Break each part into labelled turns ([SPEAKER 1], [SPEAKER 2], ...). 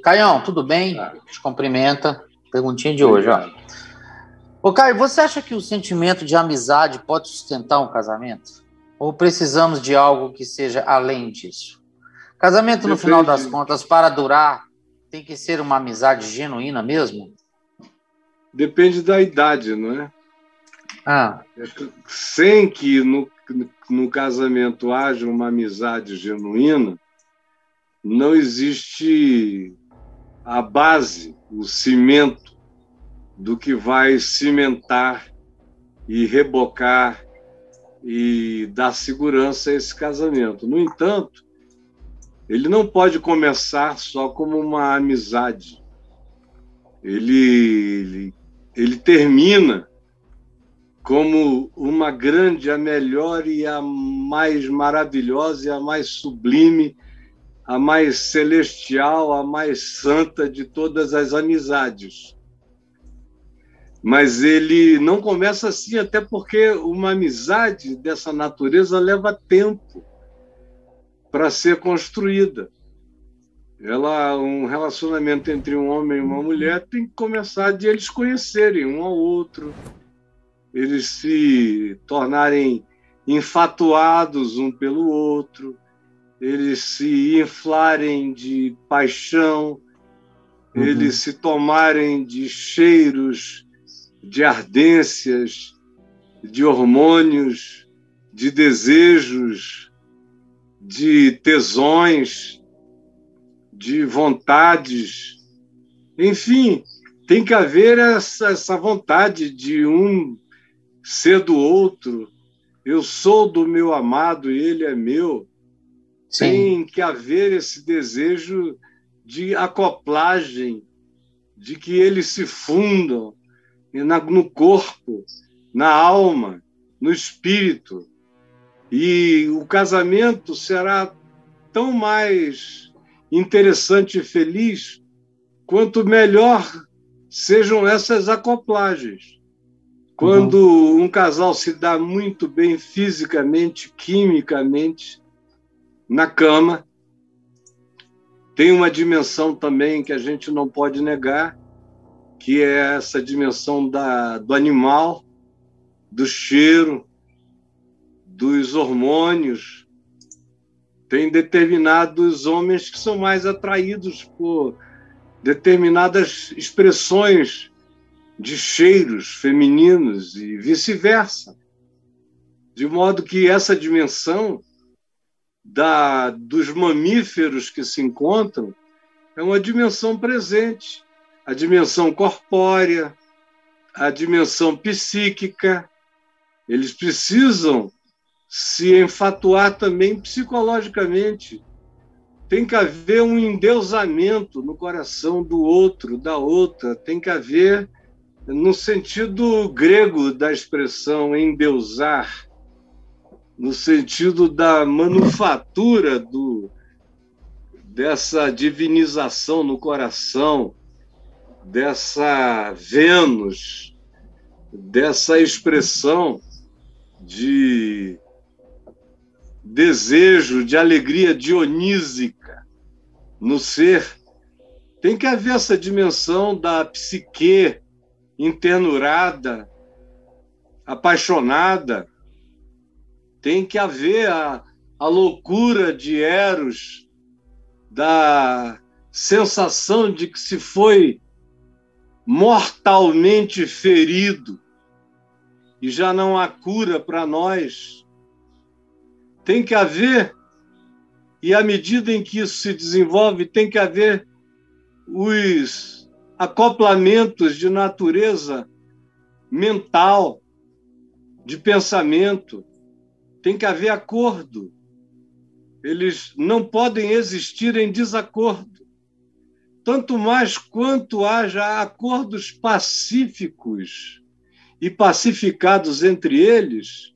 [SPEAKER 1] Caião, tudo bem? Te cumprimenta. Perguntinha de hoje, ó. Ô, Caio, você acha que o sentimento de amizade pode sustentar um casamento? Ou precisamos de algo que seja além disso? Casamento, no final das contas, para durar, tem que ser uma amizade genuína mesmo?
[SPEAKER 2] Depende da idade, não é? Sem que no casamento haja uma amizade genuína, não existe a base, o cimento do que vai cimentar e rebocar e dar segurança a esse casamento. No entanto, ele não pode começar só como uma amizade. Ele termina como uma grande, a melhor e a mais maravilhosa e a mais sublime, a mais celestial, a mais santa de todas as amizades. Mas ele não começa assim, até porque uma amizade dessa natureza leva tempo para ser construída. Um relacionamento entre um homem e uma mulher tem que começar de eles conhecerem um ao outro, eles se tornarem enfatuados um pelo outro, eles se inflarem de paixão, eles se tomarem de cheiros, de ardências, de hormônios, de desejos, de tesões, de vontades. Enfim, tem que haver essa vontade de um ser do outro. Eu sou do meu amado e ele é meu. Sim. Tem que haver esse desejo de acoplagem, de que eles se fundam no corpo, na alma, no espírito. E o casamento será tão mais interessante e feliz quanto melhor sejam essas acoplagens. Quando um casal se dá muito bem fisicamente, quimicamente, na cama, tem uma dimensão também que a gente não pode negar, que é essa dimensão do animal, do cheiro, dos hormônios. Tem determinados homens que são mais atraídos por determinadas expressões de cheiros femininos e vice-versa. De modo que essa dimensão dos mamíferos que se encontram é uma dimensão presente. A dimensão corpórea, a dimensão psíquica. Eles precisam se enfatuar também psicologicamente. Tem que haver um endeusamento no coração do outro, da outra. Tem que haver, no sentido grego da expressão endeusar, no sentido da manufatura dessa divinização no coração, dessa Vênus, dessa expressão de desejo, de alegria dionísica no ser. Tem que haver essa dimensão da psique internurada, apaixonada. Tem que haver a loucura de Eros, da sensação de que se foi mortalmente ferido e já não há cura para nós. Tem que haver, e à medida em que isso se desenvolve, tem que haver os acoplamentos de natureza mental, de pensamento. Tem que haver acordo. Eles não podem existir em desacordo. Tanto mais quanto haja acordos pacíficos e pacificados entre eles,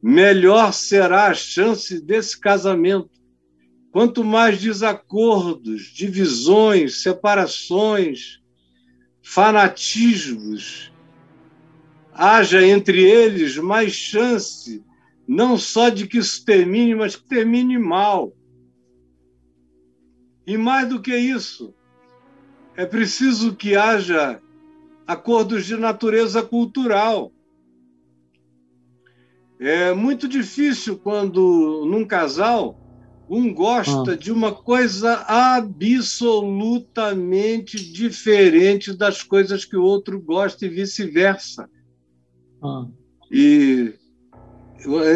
[SPEAKER 2] melhor será a chance desse casamento. Quanto mais desacordos, divisões, separações, fanatismos haja entre eles, mais chance não só de que isso termine, mas que termine mal. E mais do que isso, é preciso que haja acordos de natureza cultural. É muito difícil quando, num casal, um gosta de uma coisa absolutamente diferente das coisas que o outro gosta e vice-versa. E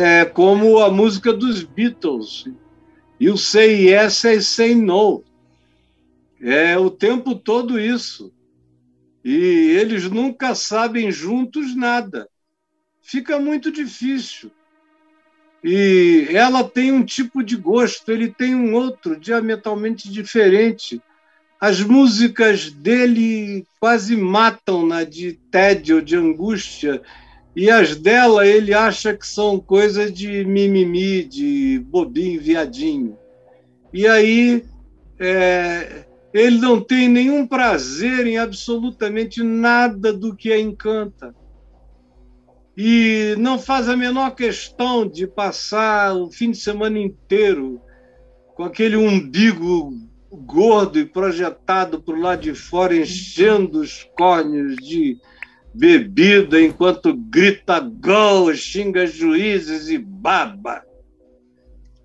[SPEAKER 2] é como a música dos Beatles. You say yes, I say no. É o tempo todo isso. E eles nunca sabem juntos nada. Fica muito difícil. E ela tem um tipo de gosto, ele tem um outro, diametralmente diferente. As músicas dele quase matam-na de tédio ou de angústia, e as dela ele acha que são coisas de mimimi, de bobinho, viadinho. E aí ele não tem nenhum prazer em absolutamente nada do que a encanta. E não faz a menor questão de passar o fim de semana inteiro com aquele umbigo gordo e projetado para o lado de fora, enchendo os córneos de bebida, enquanto grita gol, xinga juízes e baba.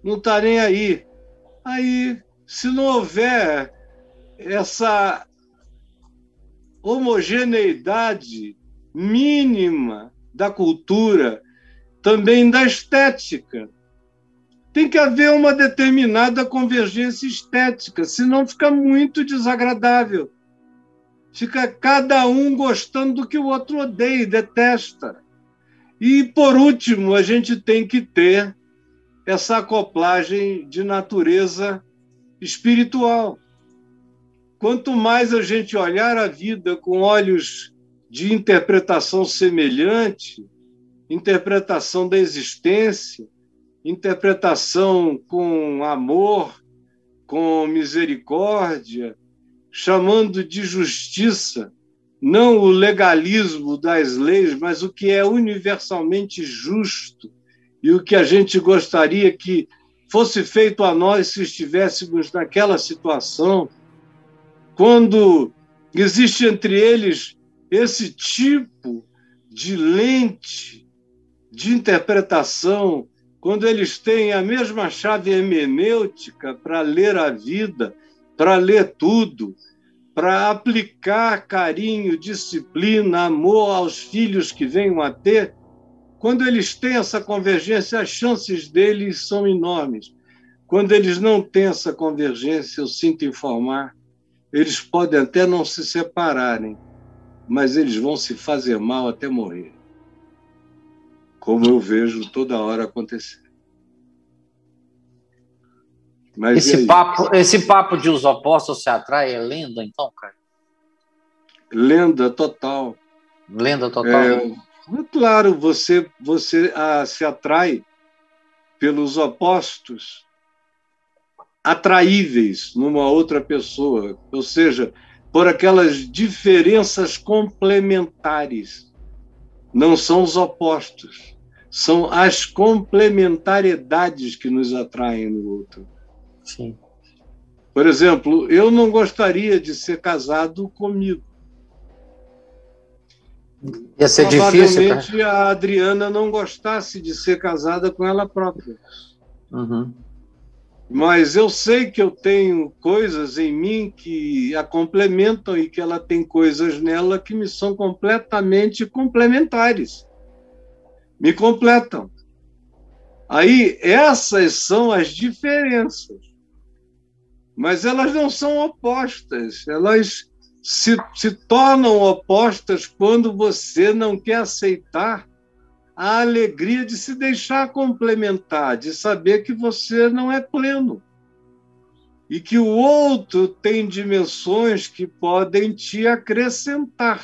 [SPEAKER 2] Não está nem aí. Aí, se não houver essa homogeneidade mínima da cultura, também da estética, tem que haver uma determinada convergência estética, senão fica muito desagradável. Fica cada um gostando do que o outro odeia e detesta. E, por último, a gente tem que ter essa acoplagem de natureza espiritual. Quanto mais a gente olhar a vida com olhos de interpretação semelhante, interpretação da existência, interpretação com amor, com misericórdia, chamando de justiça, não o legalismo das leis, mas o que é universalmente justo e o que a gente gostaria que fosse feito a nós se estivéssemos naquela situação, quando existe entre eles esse tipo de lente de interpretação, quando eles têm a mesma chave hermenêutica para ler a vida, para ler tudo, para aplicar carinho, disciplina, amor aos filhos que venham a ter, quando eles têm essa convergência, as chances deles são enormes. Quando eles não têm essa convergência, eu sinto informar, eles podem até não se separarem, mas eles vão se fazer mal até morrer, como eu vejo toda hora acontecer. Mas
[SPEAKER 1] esse papo de os opostos se atraem é lenda, então, cara?
[SPEAKER 2] Lenda total.
[SPEAKER 1] Lenda total?
[SPEAKER 2] Claro, você se atrai pelos opostos atraíveis numa outra pessoa, ou seja, por aquelas diferenças complementares. Não são os opostos, são as complementariedades que nos atraem no outro.
[SPEAKER 1] Sim.
[SPEAKER 2] Por exemplo, eu não gostaria de ser casado comigo.
[SPEAKER 1] Ia ser difícil, cara.
[SPEAKER 2] Provavelmente a Adriana não gostasse de ser casada com ela própria.
[SPEAKER 1] Uhum.
[SPEAKER 2] Mas eu sei que eu tenho coisas em mim que a complementam e que ela tem coisas nela que me são completamente complementares. Me completam. Aí, essas são as diferenças. Mas elas não são opostas. Elas se tornam opostas quando você não quer aceitar a alegria de se deixar complementar, de saber que você não é pleno e que o outro tem dimensões que podem te acrescentar.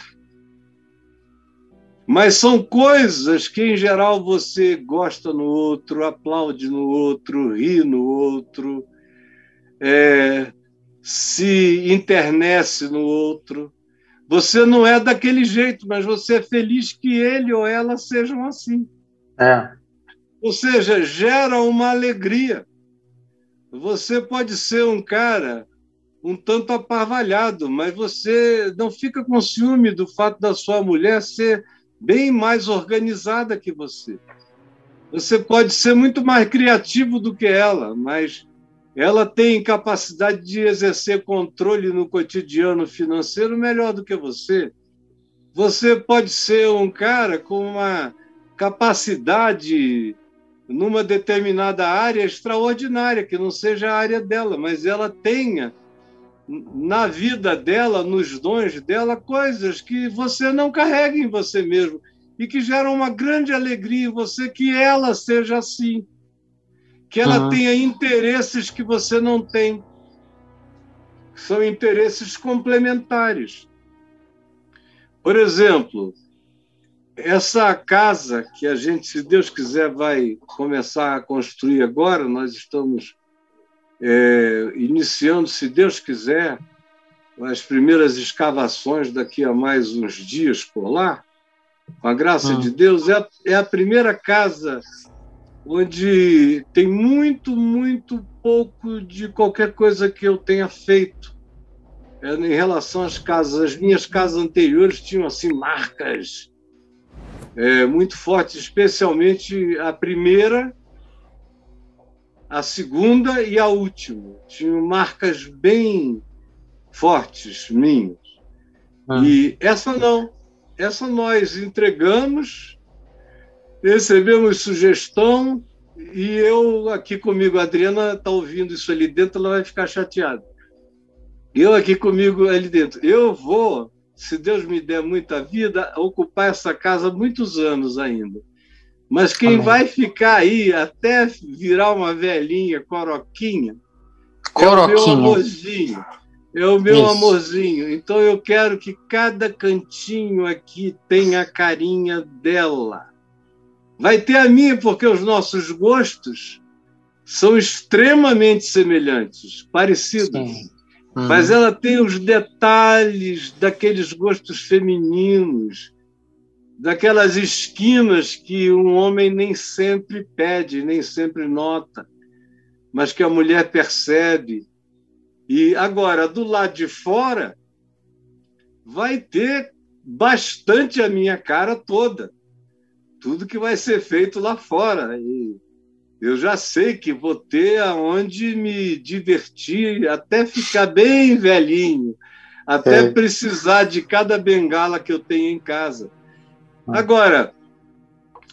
[SPEAKER 2] Mas são coisas que, em geral, você gosta no outro, aplaude no outro, ri no outro, se internece no outro. Você não é daquele jeito, mas você é feliz que ele ou ela sejam assim. Ou seja, gera uma alegria. Você pode ser um cara um tanto aparvalhado, mas você não fica com ciúme do fato da sua mulher ser bem mais organizada que você. Você pode ser muito mais criativo do que ela, mas ela tem capacidade de exercer controle no cotidiano financeiro melhor do que você. Você pode ser um cara com uma capacidade numa determinada área extraordinária, que não seja a área dela, mas ela tenha na vida dela, nos dons dela, coisas que você não carrega em você mesmo e que geram uma grande alegria em você, que ela seja assim, que ela tenha interesses que você não tem. São interesses complementares. Por exemplo, essa casa que a gente, se Deus quiser, vai começar a construir agora, nós estamos iniciando, se Deus quiser, as primeiras escavações daqui a mais uns dias por lá, com a graça de Deus. É a primeira casa onde tem muito, muito pouco de qualquer coisa que eu tenha feito. Em relação às casas, as minhas casas anteriores tinham assim marcas muito fortes, especialmente a primeira, a segunda e a última. Tinham marcas bem fortes minhas. E essa não. Essa nós entregamos, recebemos sugestão, e eu aqui comigo, a Adriana está ouvindo isso ali dentro, ela vai ficar chateada. Eu aqui comigo ali dentro. Eu vou, se Deus me der muita vida, ocupar essa casa muitos anos ainda. Mas quem Amém. Vai ficar aí até virar uma velhinha coroquinha é o meu amorzinho. É o meu amorzinho. Então eu quero que cada cantinho aqui tenha a carinha dela. Vai ter a minha, porque os nossos gostos são extremamente semelhantes, parecidos. Mas ela tem os detalhes daqueles gostos femininos, daquelas esquinas que um homem nem sempre pede, nem sempre nota, mas que a mulher percebe. E agora, do lado de fora, vai ter bastante a minha cara toda. Tudo que vai ser feito lá fora. E eu já sei que vou ter aonde me divertir, até ficar bem velhinho, até precisar de cada bengala que eu tenho em casa. Agora,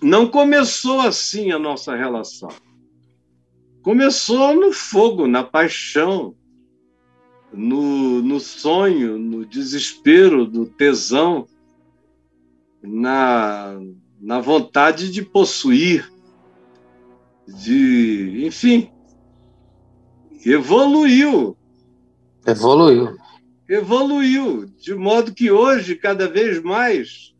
[SPEAKER 2] não começou assim a nossa relação. Começou no fogo, na paixão, no sonho, no desespero, no tesão, na vontade de possuir, enfim, evoluiu, de modo que hoje, cada vez mais,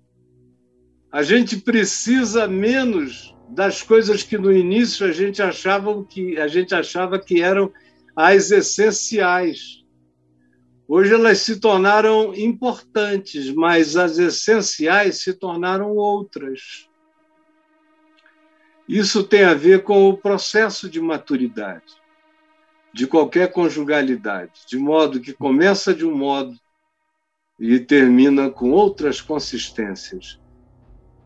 [SPEAKER 2] a gente precisa menos das coisas que no início a gente achava que eram as essenciais. Hoje elas se tornaram importantes, mas as essenciais se tornaram outras. Isso tem a ver com o processo de maturidade de qualquer conjugalidade, de modo que começa de um modo e termina com outras consistências.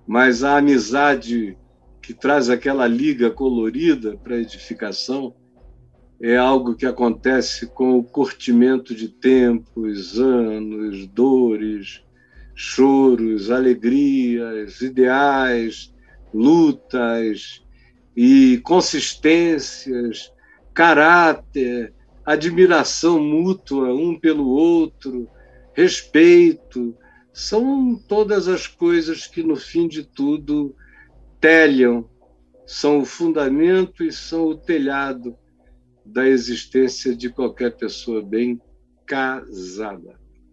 [SPEAKER 2] Mas a amizade que traz aquela liga colorida para a edificação é algo que acontece com o curtimento de tempos, anos, dores, choros, alegrias, ideais, lutas e consistências, caráter, admiração mútua um pelo outro, respeito. São todas as coisas que, no fim de tudo, telham, são o fundamento e são o telhado da existência de qualquer pessoa bem casada.